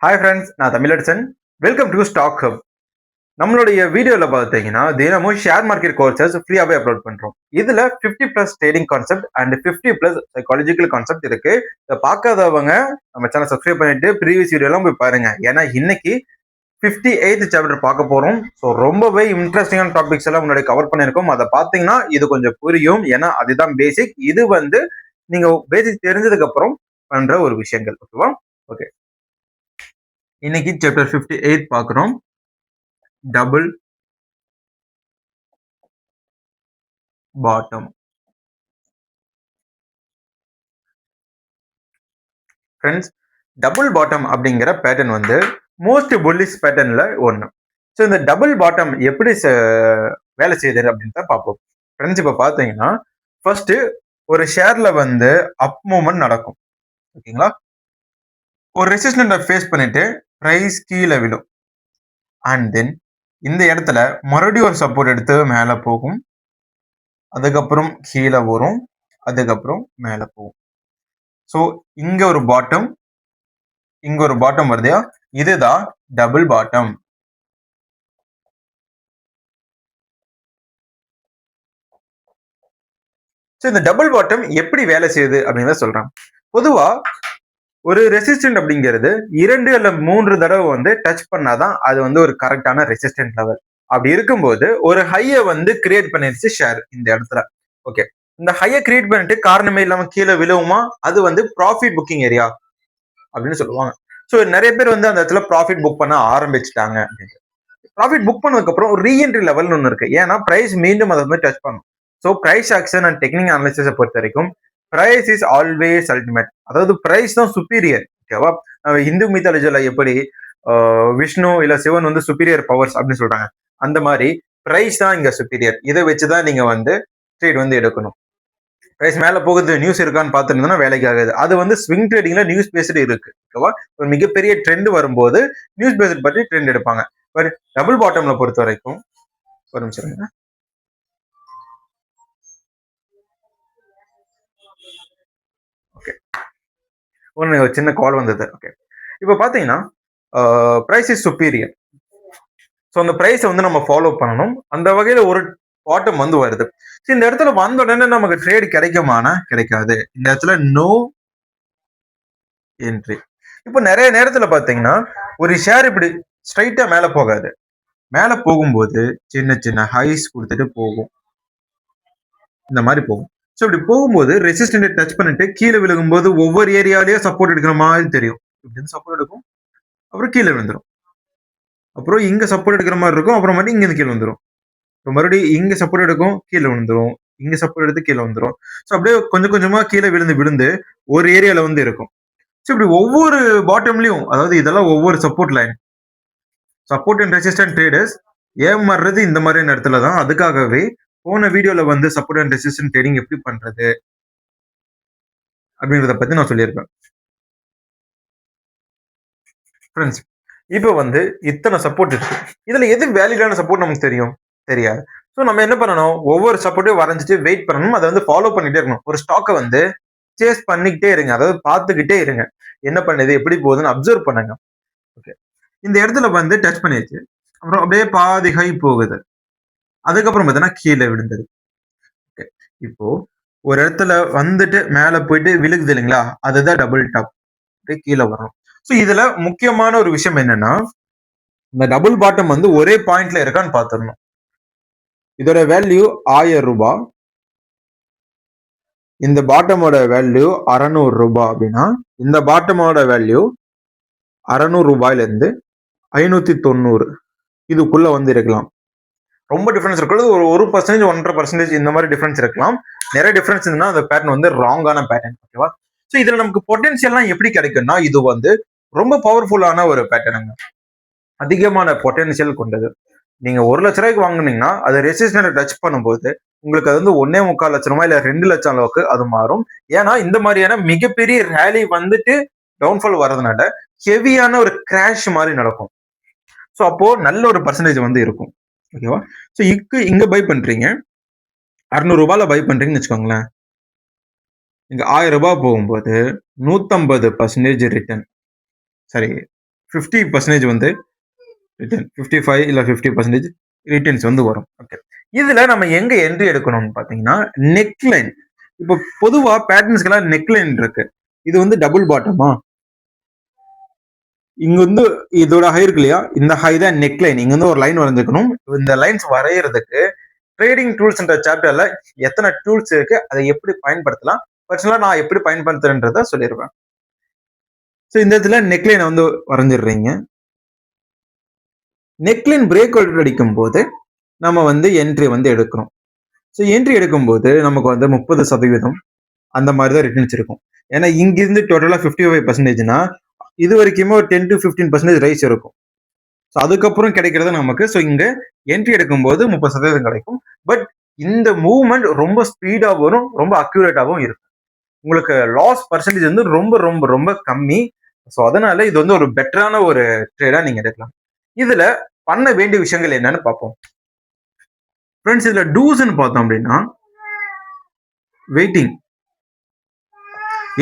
Hi friends, நான் Tamilarasan. Welcome to stock hub. நம்மளுடைய வீடியோவில் பார்த்தீங்கன்னா தினமும் ஷேர் மார்க்கெட் கோர்சஸ் ஃப்ரீயாகவே அப்லோட் பண்ணுறோம். இதில் 50+ trading concept and 50+ psychological concept இருக்கு. இதை பார்க்காதவங்க நம்ம சேனல் சப்ஸ்கிரைப் பண்ணிட்டு ப்ரீவியஸ் வீடியோலாம் போய் பாருங்க. ஏன்னா இன்னைக்கு 58th சாப்டர் பார்க்க போறோம். ஸோ ரொம்பவே இன்ட்ரெஸ்டிங்கான டாபிக்ஸ் எல்லாம் முன்னாடி கவர் பண்ணியிருக்கோம். அதை பார்த்தீங்கன்னா இது கொஞ்சம் புரியும். ஏன்னா அதுதான் பேசிக். இது நீங்க பேசிக் தெரிஞ்சதுக்கு அப்புறம் பண்ற ஒரு விஷயங்கள். ஓகேவா? ஓகே, இன்னைக்கு சாப்டர் 58 பார்க்குறோம். Double bottom. Friends, double bottom அப்படிங்கிற பேட்டர்ன் மோஸ்ட் புல்லிஷ் பேட்டர்ன்ல ஒன்று. ஸோ இந்த டபுள் பாட்டம் எப்படி வேலை செய்யுது அப்படின்னு தான் பார்ப்போம். ஃப்ரெண்ட்ஸ், இப்போ பார்த்தீங்கன்னா ஃபர்ஸ்ட் ஒரு ஷேர்ல அப் மூவ்மெண்ட் நடக்கும். ஓகேங்களா? ஒரு ரெசிஸ்டன்ட்டை ஃபேஸ் பண்ணிட்டு ப்ரைஸ் கீழே விழும். அண்ட் தென் இந்த இடத்துல மறுபடியும் ஒரு சப்போர்ட் எடுத்து மேலே போகும். அதுக்கப்புறம் கீழே வரும். அதுக்கப்புறம் மேலே போகும். ஸோ இங்க ஒரு பாட்டம், இங்க ஒரு பாட்டம் வருது. இதுதான் டபுள் பாட்டம். ஸோ இந்த டபுள் பாட்டம் எப்படி வேலை செய்யுது அப்படின்னு சொல்றேன். பொதுவா ஒரு ரெசிஸ்டன்ட் அப்படிங்கிறது 2 அல்ல 3 தடவை டச் பண்ணாதான் அது ஒரு கரெக்டான ரெசிஸ்டன்ட் லெவல். அப்படி இருக்கும்போது ஒரு ஹையை கிரியேட் பண்ணிருச்சு ஷேர் இந்த இடத்துல. ஓகே, இந்த ஹையை கிரியேட் பண்ணிட்டு காரணமே இல்லாம கீழே விழுவுமா? அது ப்ராஃபிட் புக்கிங் ஏரியா அப்படின்னு சொல்லுவாங்க. ஸோ நிறைய பேர் அந்த இடத்துல ப்ராஃபிட் புக் பண்ண ஆரம்பிச்சுட்டாங்க. ப்ராஃபிட் புக் பண்ணதுக்கு அப்புறம் ரீஎன்ட்ரி லெவல்னு ஒன்று இருக்கு. ஏன்னா பிரைஸ் மீண்டும் அதை டச் பண்ணும். So price action and technique அனாலிசிஸை பொறுத்த வரைக்கும் பிரைஸ் இஸ் ஆல்வேஸ் அல்டிமேட். அதாவது பிரைஸ் தான் சுப்பீரியர். ஓகேவா? இந்து மித்தாலஜில எப்படி விஷ்ணு இல்ல சிவன் சுப்பீரியர் பவர்ஸ் அப்படின்னு சொல்றாங்க, அந்த மாதிரி பிரைஸ் தான் இங்க சுப்பீரியர். இதை வச்சுதான் நீங்க ட்ரேட் எடுக்கணும். பிரைஸ் மேல போகுது, நியூஸ் இருக்கான்னு பார்த்துருந்தோம்னா வேலைக்கு ஆகுது. அது ஸ்விங் ட்ரேடிங்ல நியூஸ் பேஸ்டு இருக்கு. ஓகேவா? ஒரு மிகப்பெரிய ட்ரெண்ட் வரும்போது நியூஸ் பேஸ்ட் பற்றி ட்ரெண்ட் எடுப்பாங்க. பட் டபுள் பாட்டம்ல பொறுத்த வரைக்கும் ஒரு நிமிஷம். ஓகே, ஒரு சின்ன கால் வந்தது. ஓகே, இப்போ பாத்தீங்கன்னா பிரைஸ் இஸ் சுப்பீரியர். ஸோ அந்த பிரைஸை நம்ம ஃபாலோ பண்ணணும். அந்த வகையில ஒரு பாட்டம் வருது. இந்த இடத்துல வந்த உடனே நமக்கு ட்ரேட் கிடைக்குமானா கிடைக்காது. இந்த இடத்துல நோ என்ட்ரி. இப்போ நிறைய நேரத்துல பாத்தீங்கன்னா ஒரு ஷேர் இப்படி ஸ்ட்ரைட்டா மேல போகாது. மேல போகும்போது சின்ன சின்ன ஹைஸ் கொடுத்துட்டு போகும். இந்த மாதிரி போகும். ஸோ இப்படி போகும்போது ரெசிஸ்டன்ட் டச் பண்ணிட்டு கீழே விழுகும்போது ஒவ்வொரு ஏரியாலேயே சப்போர்ட் எடுக்கிற மாதிரி தெரியும். இப்படி சப்போர்ட் எடுக்கும், அப்புறம் கீழே விழுந்துடும். அப்புறம் இங்க சப்போர்ட் எடுக்கிற மாதிரி இருக்கும், அப்புறம் மட்டும் இங்க கீழே வந்துடும். மறுபடியும் இங்க சப்போர்ட் எடுக்கும், கீழே விழுந்துரும். இங்க சப்போர்ட் எடுத்து கீழே வந்துடும். ஸோ அப்படியே கொஞ்சம் கொஞ்சமா கீழே விழுந்து விழுந்து ஒரு ஏரியால இருக்கும். ஸோ இப்படி ஒவ்வொரு பாட்டம்லயும், அதாவது இதெல்லாம் ஒவ்வொரு support line. Support and resistant traders ஏமாறுறது இந்த மாதிரியான இடத்துல தான். அதுக்காகவே போன வீடியோல சப்போர்ட் அண்ட் ரெசிஸ்டன்ட் ட்ரேடிங் எப்படி பண்றது அப்படின்றத பத்தி நான் சொல்லியிருப்பேன். ஃப்ரெண்ட்ஸ், இப்போ இத்தனை சப்போர்ட் இருக்கு. இதுல எது வேலிடான சப்போர்ட் நமக்கு தெரியாது. ஸோ நம்ம என்ன பண்ணணும்? ஒவ்வொரு சப்போர்ட்டையும் வரைஞ்சிட்டு வெயிட் பண்ணணும். அதை ஃபாலோ பண்ணிட்டே இருக்கணும். ஒரு ஸ்டாக்கை சேஸ் பண்ணிக்கிட்டே இருங்க. அதாவது பார்த்துக்கிட்டே இருங்க, என்ன பண்ணுது, எப்படி போகுதுன்னு அப்சர்வ் பண்ணுங்க. ஓகே, இந்த இடத்துல டச் பண்ணிடுச்சு. அப்புறம் அப்படியே பாதி ஹை போகுது. அதுக்கப்புறம் பார்த்தீங்கன்னா கீழே விழுந்தது. ஓகே, இப்போ ஒரு இடத்துல மேல போயிட்டு விழுகுது இல்லைங்களா? அதுதான் டபுள் டாப். கீழே வரும். ஸோ இதுல முக்கியமான ஒரு விஷயம் என்னன்னா, இந்த டபுள் பாட்டம் ஒரே பாயிண்ட்ல இருக்கான்னு பாத்துடணும். இதோட வேல்யூ 1000 ரூபாய். இந்த பாட்டமோட வேல்யூ 600 ரூபாய் அப்படின்னா இந்த பாட்டமோட வேல்யூ 600 ரூபாயில இருந்து 590 இதுக்குள்ள இருக்கலாம். ரொம்ப டிஃபரன்ஸ் இருக்கிறது ஒரு 1%, 1.5% இந்த மாதிரி டிஃபரன்ஸ் இருக்கலாம். நிறைய டிஃபரன்ஸ் இருந்தா அந்த பேட்டர்ன் ராங்கான பேட்டர்ன். ஓகேவா? ஸோ இதுல நமக்கு பொட்டன்சியல்லாம் எப்படி கிடைக்கும்னா, இது ரொம்ப பவர்ஃபுல்லான ஒரு பேட்டர்னுங்க. அதிகமான பொட்டன்சியல் கொண்டது. நீங்க 1 லட்ச ரூபாய்க்கு வாங்குனீங்கன்னா அது ரெசிஸ்டன்ட் டச் பண்ணும்போது உங்களுக்கு அது 1.25 லட்சம் ரூபாய் இல்ல 2 லட்சம் அளவுக்கு அது மாறும். ஏன்னா இந்த மாதிரியான மிகப்பெரிய ரேலி டவுன்ஃபால் வர்றதுனால ஹெவியான ஒரு கிராஷ் மாதிரி நடக்கும். ஸோ அப்போ நல்ல ஒரு பர்சன்டேஜ் இருக்கும். ஓகேவா? ஸோ இங்க பை பண்றீங்க, 600 ரூபாயில பை பண்றீங்கன்னு வச்சுக்கோங்களேன். இங்க 1000 ரூபாய் போகும்போது 150% ரிட்டர்ன். சரி, 50% வந்து ரிட்டர்ன், 55 இல்ல 50% ரிட்டர்ன்ஸ் வந்து வரும். ஓகே. இதுல நம்ம எங்க என்ட்ரி எடுக்கணும்னு பாத்தீங்கன்னா நெக் லைன். இப்போ பொதுவா பேட்டர்ன்ஸ்க்கெல்லாம் நெக் லைன் இருக்கு. இது வந்து டபுள் பாட்டமா, இங்க வந்து இதோட ஹை இருக்கு இல்லையா, இந்த ஹை தான் நெக் லைன். இங்க வந்து ஒரு லைன் வரைஞ்சுக்கணும். இந்த லைன்ஸ் வரையறதுக்கு ட்ரேடிங் டூல்ஸ்ன்ற சாப்டர்ல எத்தனை டூல்ஸ் இருக்கு, அதை எப்படி பயன்படுத்தலாம், பர்சனலா நான் எப்படி பயன்படுத்துறேன்றத சொல்லிடுவேன். ஸோ இந்த இடத்துல நெக்லைனை வந்து வரைஞ்சிடுறீங்க. நெக்லைன் பிரேக் அவுட் அடிக்கும் போது நம்ம வந்து என்ட்ரி வந்து எடுக்கிறோம். ஸோ என்ட்ரி எடுக்கும்போது நமக்கு வந்து 30% அந்த மாதிரி தான் ரிட்டர்ன்ஸ் இருக்கும். ஏன்னா இங்கிருந்து டோட்டலா 55%னா இது வரைக்குமே ஒரு 10 to 15% ரைஸ் இருக்கும். ஸோ அதுக்கப்புறம் கிடைக்கிறது நமக்கு. ஸோ இங்க என்ட்ரி எடுக்கும்போது 30% கிடைக்கும். பட் இந்த மூவ்மெண்ட் ரொம்ப ஸ்பீடா வரும், ரொம்ப அக்யூரேட்டாவும் இருக்கும். உங்களுக்கு லாஸ் பர்சன்டேஜ் வந்து ரொம்ப ரொம்ப ரொம்ப கம்மி. ஸோ அதனால இது வந்து ஒரு பெட்டரான ஒரு ட்ரேடா நீங்க எடுக்கலாம். இதுல பண்ண வேண்டிய விஷயங்கள் என்னன்னு பார்ப்போம். ஃப்ரெண்ட்ஸ், இதுல டூஸ்ன்னு பார்த்தோம் அப்படின்னா வெயிட்டிங்.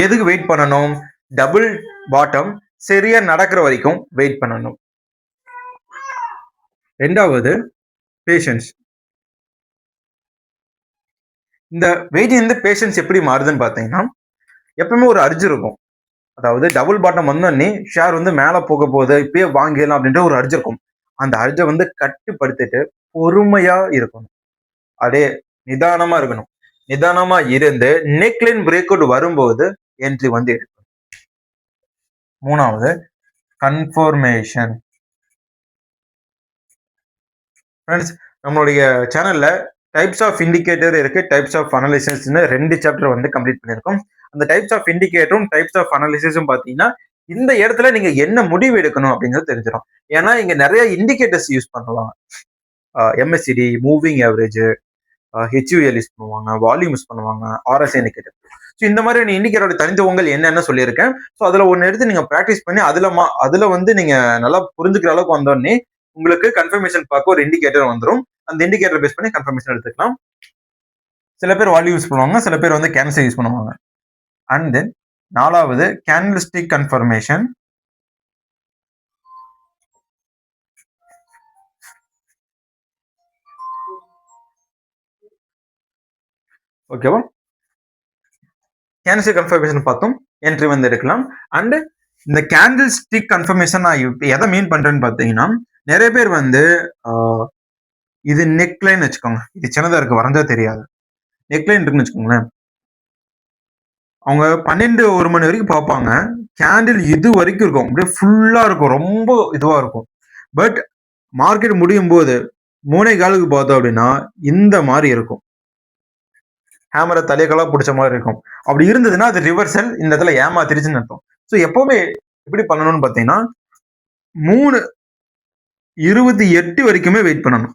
எதுக்கு வெயிட் பண்ணணும்? டபுள் பாட்டம் சரியா நடக்கிற வரைக்கும் வெயிட் பண்ணணும். ரெண்டாவது பேஷன்ஸ். இந்த வெயிட்டிங் வந்து பேஷன்ஸ் எப்படி மாறுதுன்னு பார்த்தீங்கன்னா, எப்பவுமே ஒரு அர்ஜ் இருக்கும். அதாவது டபுள் பாட்டம் வந்தோடனே ஷேர் வந்து மேல போக போகுது, இப்பயே வாங்கிடலாம் அப்படின்ற ஒரு அர்ஜ் இருக்கும். அந்த அர்ஜை வந்து கட்டுப்படுத்திட்டு பொறுமையா இருக்கணும். அப்படியே நிதானமா இருக்கணும். நிதானமா இருந்து நெக்லைன் பிரேக் அவுட் வரும்போது என்ட்ரி வந்து எடுக்கணும். மூணாவது கன்ஃபர்மேஷன். ஃப்ரெண்ட்ஸ், நம்மளுடைய சேனல்ல டைப்ஸ் ஆஃப் இண்டிகேட்டர் இருக்கு, டைப்ஸ் ஆஃப் அனாலிசிஸ்னு 2 சாப்டர் வந்து கம்ப்ளீட் பண்ணியிருக்கோம். அந்த டைப்ஸ் ஆஃப் இண்டிகேட்டரும் டைப்ஸ் ஆஃப் அனாலிசிஸும் பார்த்தீங்கன்னா இந்த இடத்துல நீங்க என்ன முடிவு எடுக்கணும் அப்படிங்கிறது தெரிஞ்சிடும். ஏன்னா இங்க நிறைய இண்டிகேட்டர்ஸ் யூஸ் பண்ணலாம். MACD, moving average, HUL use பண்ணுவாங்க, வால்யூம் யூஸ் பண்ணுவாங்க, RSI இண்டிகேட்டர். ஸோ இந்த மாதிரி இண்டிகேட்டரோட தனித்துவங்கள் என்னென்ன சொல்லியிருக்கேன். ஸோ அதுல ஒன்று எடுத்து நீங்க ப்ராக்டிஸ் பண்ணி அதுல வந்து நீங்க நல்லா புரிஞ்சுக்கிற அளவுக்கு வந்தோடனே உங்களுக்கு கன்ஃபர்மேஷன் பார்க்க ஒரு இண்டிகேட்டர் வந்துடும். அந்த இண்டிகேட்டர் பேஸ் பண்ணி கன்ஃபர்மேஷன் எடுத்துக்கலாம். சில பேர் வால்யூ யூஸ் பண்ணுவாங்க, சில பேர் வந்து கேன்சல் யூஸ் பண்ணுவாங்க. அண்ட் தென் நாலாவது கேண்டில்ஸ்டிக் கன்ஃபர்மேஷன். ஓகேவா? கேண்டில்ஸ்டிக் கன்ஃபர்மேஷன் பார்த்தோம், என்ட்ரி வந்து எடுக்கலாம். அண்ட் இந்த கேண்டில் ஸ்டிக் கன்ஃபர்மேஷன் நான் எதை மீன் பண்றேன்னு பார்த்தீங்கன்னா, நிறைய பேர் வந்து இது நெக்லைன் வச்சுக்கோங்க, இது சின்னதா இருக்கு வரைஞ்சா தெரியாது. நெக்லைன் இருக்குன்னு வச்சுக்கோங்களேன், அவங்க 12-1 மணி வரைக்கும் பார்ப்பாங்க. கேண்டில் இது வரைக்கும் இருக்கும், அப்படியே ஃபுல்லா இருக்கும், ரொம்ப இதுவா இருக்கும். பட் மார்க்கெட் முடியும் போது 3:15 பார்த்தோம் அப்படின்னா இந்த மாதிரி இருக்கும். ஹேமரை தலைகளா பிடிச்ச மாதிரி இருக்கும். அப்படி இருந்ததுன்னா அது ரிவர்சல், இந்த இடத்துல ஏமாத்திருச்சுன்னு அர்த்தம். ஸோ எப்பவுமே எப்படி பண்ணணும்னு பார்த்தீங்கன்னா 3:28 வரைக்குமே வெயிட் பண்ணணும்.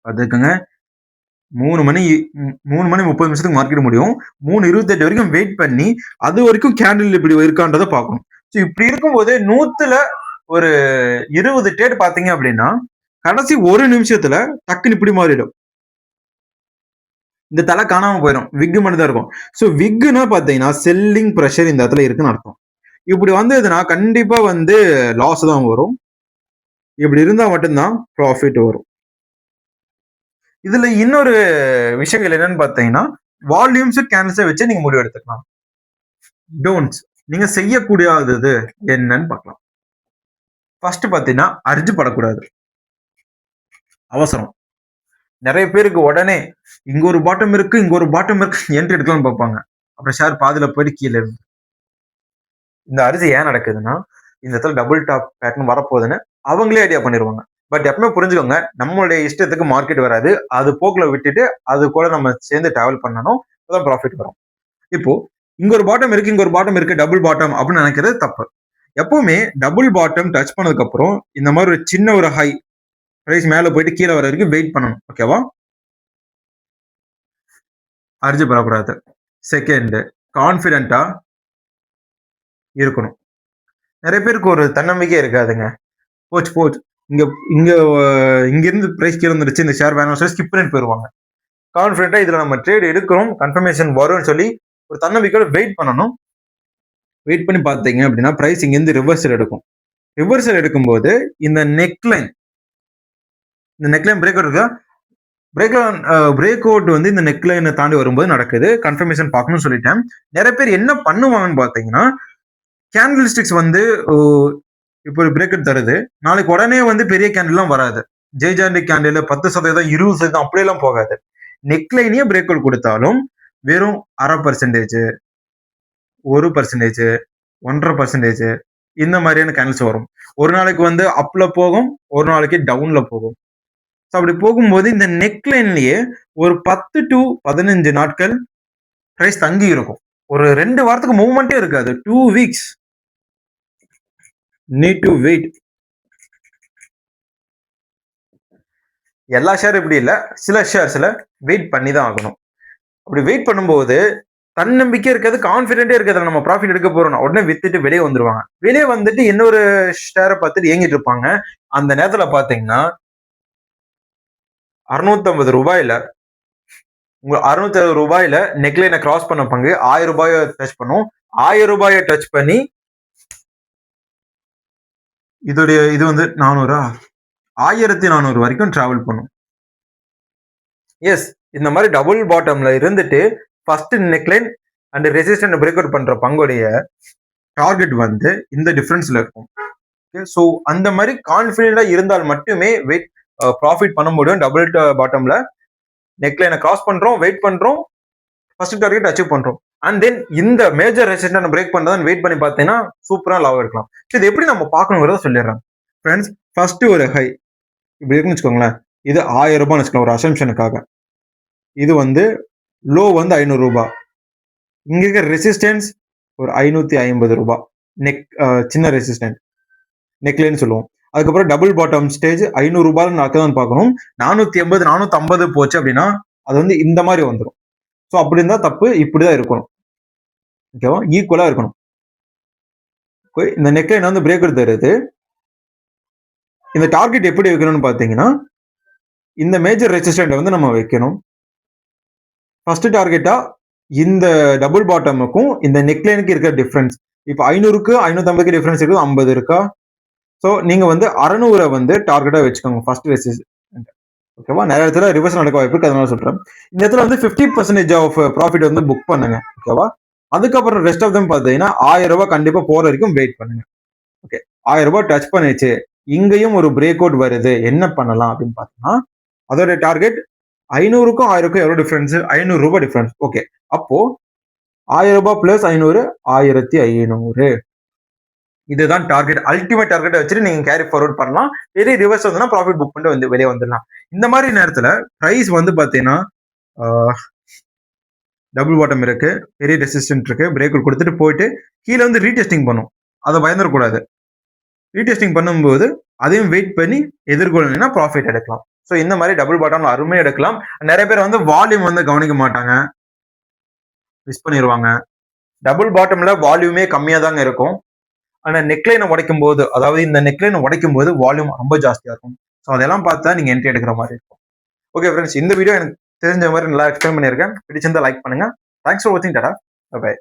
அதுக்குங்க 3:30 மார்க்கெட் முடியும். 3:28 வரைக்கும் வெயிட் பண்ணி அது வரைக்கும் கேண்டில் இப்படி இருக்கான்றதை பார்க்கணும். ஸோ இப்படி இருக்கும்போது 100ல ஒரு 20 ட்ரேட் பார்த்தீங்க அப்படின்னா கடைசி ஒரு நிமிஷத்துல டக்குன்னு இப்படி மாறிடும். இந்த தலை காணாம போயிடும். விக்கு மட்டும் தான் இருக்கும். ஸோ விக்குன்னா பாத்தீங்கன்னா செல்லிங் ப்ரெஷர் இந்த இடத்துல இருக்குன்னு அர்த்தம். இப்படி வந்ததுன்னா கண்டிப்பா வந்து லாஸ் தான் வரும். இப்படி இருந்தா மட்டும்தான் ப்ராஃபிட் வரும். இதுல இன்னொரு விஷயங்கள் என்னன்னு பாத்தீங்கன்னா வால்யூம்ஸ் கேன்சலை வச்சு நீங்க முடிவு எடுத்துக்கலாம். டோன்ட்ஸ், நீங்க செய்யக்கூடாதது என்னன்னு பார்க்கலாம். ஃபர்ஸ்ட் பாத்தீங்கன்னா அர்ஜு படக்கூடாது, அவசரம். நிறைய பேருக்கு உடனே இங்க ஒரு பாட்டம் இருக்கு, இங்க ஒரு பாட்டம் இருக்கு, என்ட்ரி எடுக்கலாம்னு பார்ப்பாங்க. அப்புறம் ஷேர் பாதியில போயிட்டு கீழே இருந்து. இந்த அரிசி ஏன் நடக்குதுன்னா இந்த இடத்துல டபுள் டாப் பேட்டர்ன் வரப்போகுதுன்னு அவங்களே ஐடியா பண்ணிடுவாங்க. பட் எப்பவுமே புரிஞ்சுக்கோங்க, நம்மளுடைய இஷ்டத்துக்கு மார்க்கெட் வராது. அது போக்குல விட்டுட்டு அது கூட நம்ம சேர்ந்து டிராவல் பண்ணணும், அதான் ப்ராஃபிட் வரும். இப்போ இங்க ஒரு பாட்டம் இருக்கு, இங்க ஒரு பாட்டம் இருக்கு, டபுள் பாட்டம் அப்படின்னு நினைக்கிறது தப்பு. எப்பவுமே டபுள் பாட்டம் டச் பண்ணதுக்கு அப்புறம் இந்த மாதிரி ஒரு சின்ன ஒரு ஹை பிரைஸ் மேல போயிட்டு கீழே வர வரைக்கும் வெயிட் பண்ணணும். ஓகேவா? அரிஞ்சு பெறக்கூடாது. செகண்ட், கான்பிடென்ட்டா இருக்கணும். நிறைய பேருக்கு ஒரு தன்னம்பிக்கை இருக்காதுங்க. போச்சு போச்சு, இங்க இங்க இங்க இருந்து பிரைஸ் கீழே வந்துருச்சு, இந்த ஷேர் வேணும் சொல்லி ஸ்கிப் பண்ணிட்டு போயிருவாங்க. கான்பிடென்ட்டா இதுல நம்ம ட்ரேட் எடுக்கிறோம், கன்ஃபர்மேஷன் வரும்னு சொல்லி ஒரு தன்னம்பிக்கையோட வெயிட் பண்ணணும். வெயிட் பண்ணி பார்த்தீங்க அப்படின்னா பிரைஸ் இங்க இருந்து ரிவர்சல் எடுக்கும். ரிவர்சல் எடுக்கும்போது இந்த நெக்லைன் பிரேக் இருக்கா, பிரேக் அவுட் வந்து இந்த நெக்லைனை தாண்டி வரும்போது நடக்குது. கன்ஃபர்மேஷன் பார்க்கணும்னு சொல்லிட்டேன். நிறைய பேர் என்ன பண்ணுவாங்கன்னு பார்த்தீங்கன்னா, கேண்டில் ஸ்டிக்ஸ் வந்து இப்போ ஒரு பிரேக் அவுட் தருது, நாளைக்கு உடனே வந்து பெரிய கேண்டில்லாம் வராது. ஜெய்ஜாண்டிக் கேண்டில் 10%, 20% அப்படியெல்லாம் போகாது. நெக்லைனே பிரேக் அவுட் கொடுத்தாலும் வெறும் 0.5%, 1%, 1.5% இந்த மாதிரியான கேண்டில்ஸ் வரும். ஒரு நாளைக்கு வந்து அப்ல போகும், ஒரு நாளைக்கு டவுன்ல போகும். ஸோ அப்படி போகும்போது இந்த நெக்லைன்லயே ஒரு 10 to 15 நாட்கள் பிரைஸ் தங்கி இருக்கும். ஒரு 2 வாரத்துக்கு மூவ்மெண்ட்டே இருக்காது. 2 வீக்ஸ் நீட் டு வெயிட். எல்லா ஷேர் இப்படி இல்ல, சில ஷேர்ஸ்ல வெயிட் பண்ணி தான் ஆகணும். அப்படி வெயிட் பண்ணும்போது தன்னம்பிக்கை இருக்காது, கான்பிடென்டே இருக்காது. நம்ம ப்ராஃபிட் எடுக்க போறோம், உடனே வித்துட்டு வெளியே வந்துருவாங்க. வெளியே வந்துட்டு இன்னொரு ஷேரை பார்த்துட்டு ஏங்கிட்டு இருப்பாங்க. அந்த நேரத்துல பாத்தீங்கன்னா 650 ரூபாயில உங்க 660 ரூபாயில நெக்லைனை கிராஸ் பண்ண பங்கு 1000 ரூபாயை டச் பண்ணும். 1000 ரூபாயை டச் பண்ணி இது வந்து 400 1400 வரைக்கும் டிராவல் பண்ணும். எஸ், இந்த மாதிரி டபுள் பாட்டம்ல இருந்துட்டு first neckline and resistant break out பண்ற பங்குடைய டார்கெட் வந்து இந்த டிஃபரன்ஸ்ல இருக்கும். ஸோ அந்த மாதிரி கான்பிடண்டா இருந்தால் மட்டுமே வெயிட் ப்ராஃபிட் பண்ண முடியும். டபுள் பாட்டம்ல நெக்லைனை கிராஸ் பண்றோம், வெயிட் பண்றோம், ஃபர்ஸ்ட் டார்கெட் அச்சீவ் பண்றோம். அண்ட் தென் இந்த மேஜர் ரெசிஸ்டன்ட் பிரேக் பண்றதான் வெயிட் பண்ணி பார்த்தீங்கன்னா சூப்பரா லாபம் எடுக்கலாம். இது எப்படி நம்ம பார்க்கணுங்கிறத சொல்லிடுறேன் ஃப்ரெண்ட்ஸ். ஃபர்ஸ்ட் ஒரு ஹை இப்படி இருக்குன்னு வச்சுக்கோங்களேன். இது 1000 ரூபாய் வச்சுக்கலாம் ஒரு அசம்ஷனுக்காக. இது வந்து லோ வந்து 500 ரூபாய். இங்க இருக்க ரெசிஸ்டன்ஸ் ஒரு 550 ரூபாய். சின்ன ரெசிஸ்டன்ட் நெக்லைன்னு சொல்லுவோம். அதுக்கப்புறம் டபுள் பாட்டம் ஸ்டேஜ் 500 ரூபாய் நடக்குதான்னு பார்க்கணும். 480 450 போச்சு அப்படின்னா அது வந்து இந்த மாதிரி வந்துடும். ஸோ அப்படி இருந்தா தப்பு, இப்படிதான் இருக்கணும். ஓகேவா, ஈக்குவலா இருக்கணும். இந்த நெக்லைன் வந்து பிரேக் அவுட் தருது. இந்த டார்கெட் எப்படி வைக்கணும்னு பாத்தீங்கன்னா, இந்த மேஜர் ரெசிஸ்டன்ட் வந்து நம்ம வைக்கணும். ஃபர்ஸ்ட் டார்கெட்டா இந்த டபுள் பாட்டமுக்கும் இந்த நெக்லைனுக்கு இருக்கிற டிஃபரன்ஸ். இப்போ 500க்கு 550க்கு டிஃபரன்ஸ் இருக்குது, 50 இருக்கா? ஸோ நீங்க வந்து 600 வந்து டார்கெட்டா வச்சுக்கோங்க ஃபர்ஸ்ட் ரெசிஸ்டன்ட். ஓகேவா, நிறைய இடத்துல ரிவர்ஸ் நடக்க வாய்ப்பு இருக்கு, அதனால சொல்றேன். இந்த இடத்துல வந்து 50% ஆஃப் ப்ராஃபிட் வந்து புக் பண்ணுங்க. ஓகேவா, அதுக்கப்புறம் ரெஸ்ட் ஆஃப் தம் பாத்தீங்கன்னா 1000 ரூபாய் கண்டிப்பா போற வரைக்கும் வெயிட் பண்ணுங்க. ஓகே, 1000 ரூபாய் டச் பண்ணிச்சு, இங்கேயும் ஒரு பிரேக் அவுட் வருது, என்ன பண்ணலாம் அப்படின்னு பார்த்தோம்னா அதோட டார்கெட் 500க்கும் 1000க்கும் எவ்வளவு டிஃபரன்ஸ்? 500 ரூபாய் டிஃபரன்ஸ். ஓகே, அப்போ 1000 ரூபாய் பிளஸ் 500 1500. இதுதான் டார்கெட். அல்டிமேட் டார்கெட் வச்சுட்டு நீங்க கேரி ஃபார்வர்ட் பண்ணலாம். பெரிய ரிவர்ஸ் வந்தா ப்ராஃபிட் புக் பண்ணிட்டு வந்து வெளியே வந்துடலாம். இந்த மாதிரி நேரத்துல பிரைஸ் வந்து பாத்தீங்கன்னா டபுள் பாட்டம் இருக்கு, பெரிய ரெசிஸ்டன்ட் இருக்கு, பிரேக் அவுட் கொடுத்துட்டு போயிட்டு கீழே வந்து ரீடெஸ்டிங் பண்ணும். அதை பயந்துடக்கூடாது. ரீடெஸ்டிங் பண்ணும்போது அதையும் வெயிட் பண்ணி எதிர்கொள்ளணும்னா ப்ராஃபிட் எடுக்கலாம். ஸோ இந்த மாதிரி டபுள் பாட்டம்ல அருமையாக எடுக்கலாம். நிறைய பேர் வந்து வால்யூம் வந்து கவனிக்க மாட்டாங்க, மிஸ் பண்ணிடுவாங்க. டபுள் பாட்டம்ல வால்யூமே கம்மியாக தாங்க இருக்கும். ஆனால் நெக்லைனை உடைக்கும் போது, அதாவது இந்த நெக்லைனை உடைக்கும் போது வால்யூம் ரொம்ப ஜாஸ்தியாக இருக்கும். ஸோ அதெல்லாம் பார்த்தா நீங்க என்ட்ரி எடுக்கிற மாதிரி இருக்கும். ஓகே ஃப்ரெண்ட்ஸ், இந்த வீடியோ எனக்கு தெரிஞ்ச மாதிரி நல்லா எக்ஸ்பிளைன் பண்ணியிருக்கேன். பிடிச்சிருந்தா லைக் பண்ணுங்க. தேங்க்ஸ் ஃபார் வாட்சிங். டாடா, பை.